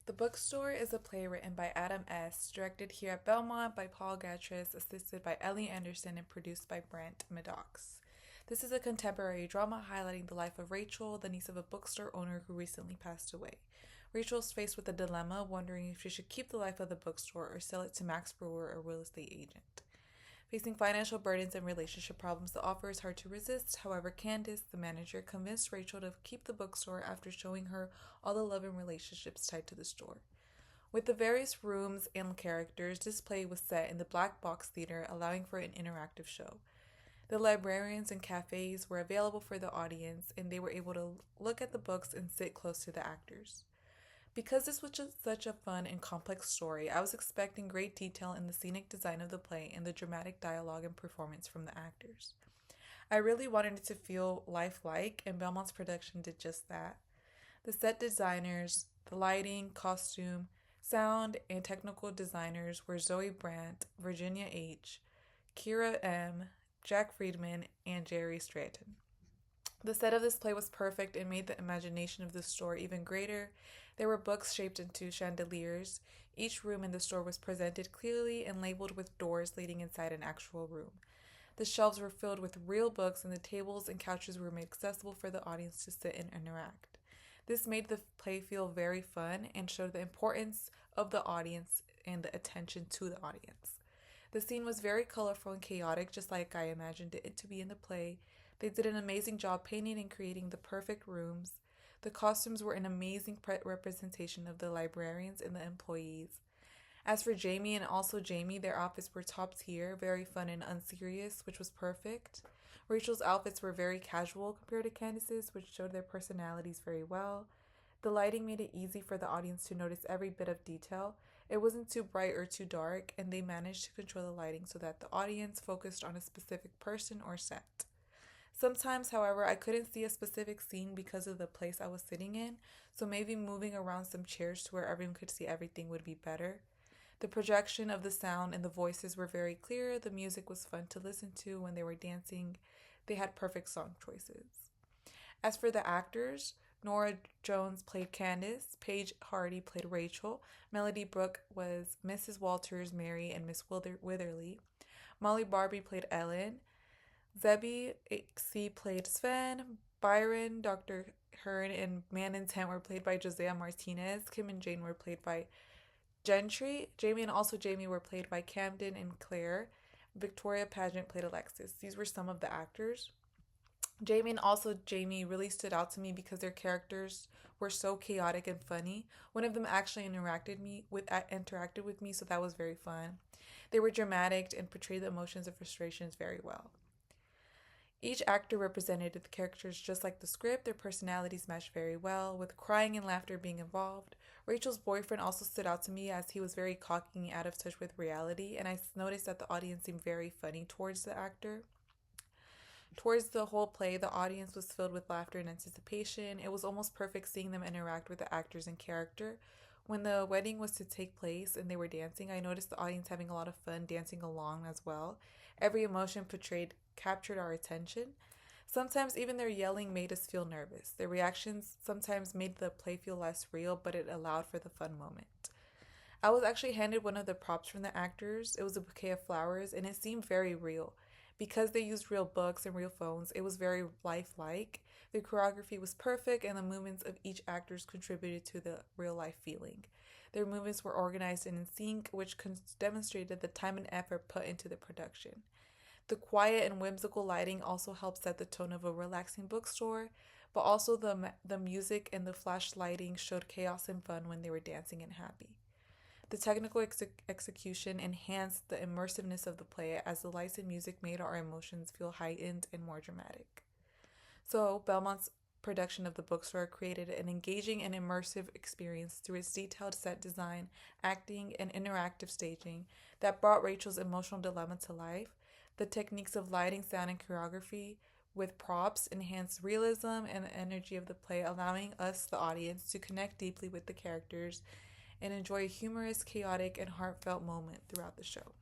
The Bookstore is a play written by Adam S., directed here at Belmont by Paul Gatris, assisted by Ellie Anderson, and produced by Brent Maddox. This is a contemporary drama highlighting the life of Rachel, the niece of a bookstore owner who recently passed away. Rachel is faced with a dilemma, wondering if she should keep the life of the bookstore or sell it to Max Brewer, a real estate agent. Facing financial burdens and relationship problems, the offer is hard to resist. However, Candace, the manager, convinced Rachel to keep the bookstore after showing her all the love and relationships tied to the store. With the various rooms and characters, this play was set in the Black Box Theater, allowing for an interactive show. The librarians and cafes were available for the audience, and they were able to look at the books and sit close to the actors. Because this was just such a fun and complex story, I was expecting great detail in the scenic design of the play and the dramatic dialogue and performance from the actors. I really wanted it to feel lifelike, and Belmont's production did just that. The set designers, the lighting, costume, sound, and technical designers were Zoe Brandt, Virginia H., Kira M., Jack Friedman, and Jerry Stratton. The set of this play was perfect and made the imagination of the store even greater. There were books shaped into chandeliers. Each room in the store was presented clearly and labeled with doors leading inside an actual room. The shelves were filled with real books, and the tables and couches were made accessible for the audience to sit and interact. This made the play feel very fun and showed the importance of the audience and the attention to the audience. The scene was very colorful and chaotic, just like I imagined it to be in the play. They did an amazing job painting and creating the perfect rooms. The costumes were an amazing representation of the librarians and the employees. As for Jamie and also Jamie, their outfits were top tier, very fun and unserious, which was perfect. Rachel's outfits were very casual compared to Candace's, which showed their personalities very well. The lighting made it easy for the audience to notice every bit of detail. It wasn't too bright or too dark, and they managed to control the lighting so that the audience focused on a specific person or set. Sometimes, however, I couldn't see a specific scene because of the place I was sitting in, so maybe moving around some chairs to where everyone could see everything would be better. The projection of the sound and the voices were very clear. The music was fun to listen to when they were dancing. They had perfect song choices. As for the actors, Nora Jones played Candace, Paige Hardy played Rachel, Melody Brooke was Mrs. Walters, Mary, and Miss Witherly, Molly Barbie played Ellen, Zebby C. played Sven, Byron, Dr. Hearn, and Man in Tent were played by Josiah Martinez. Kim and Jane were played by Gentry. Jamie and also Jamie were played by Camden and Claire. Victoria Pageant played Alexis. These were some of the actors. Jamie and also Jamie really stood out to me because their characters were so chaotic and funny. One of them actually interacted with me, so that was very fun. They were dramatic and portrayed the emotions and frustrations very well. Each actor represented the characters just like the script. Their personalities matched very well, with crying and laughter being involved. Rachel's boyfriend also stood out to me as he was very cocky and out of touch with reality, and I noticed that the audience seemed very funny towards the actor. Towards the whole play, the audience was filled with laughter and anticipation. It was almost perfect seeing them interact with the actors in character. When the wedding was to take place and they were dancing, I noticed the audience having a lot of fun dancing along as well. Every emotion portrayed captured our attention. Sometimes even their yelling made us feel nervous. Their reactions sometimes made the play feel less real, but it allowed for the fun moment. I was actually handed one of the props from the actors. It was a bouquet of flowers, and it seemed very real. Because they used real books and real phones, it was very lifelike. The choreography was perfect, and the movements of each actors contributed to the real-life feeling. Their movements were organized and in sync, which demonstrated the time and effort put into the production. The quiet and whimsical lighting also helped set the tone of a relaxing bookstore, but also the music and the flash lighting showed chaos and fun when they were dancing and happy. The technical execution enhanced the immersiveness of the play as the lights and music made our emotions feel heightened and more dramatic. So, Belmont's production of the bookstore created an engaging and immersive experience through its detailed set design, acting, and interactive staging that brought Rachel's emotional dilemma to life. The techniques of lighting, sound, and choreography with props enhanced realism and the energy of the play, allowing us, the audience, to connect deeply with the characters and enjoy a humorous, chaotic, and heartfelt moment throughout the show.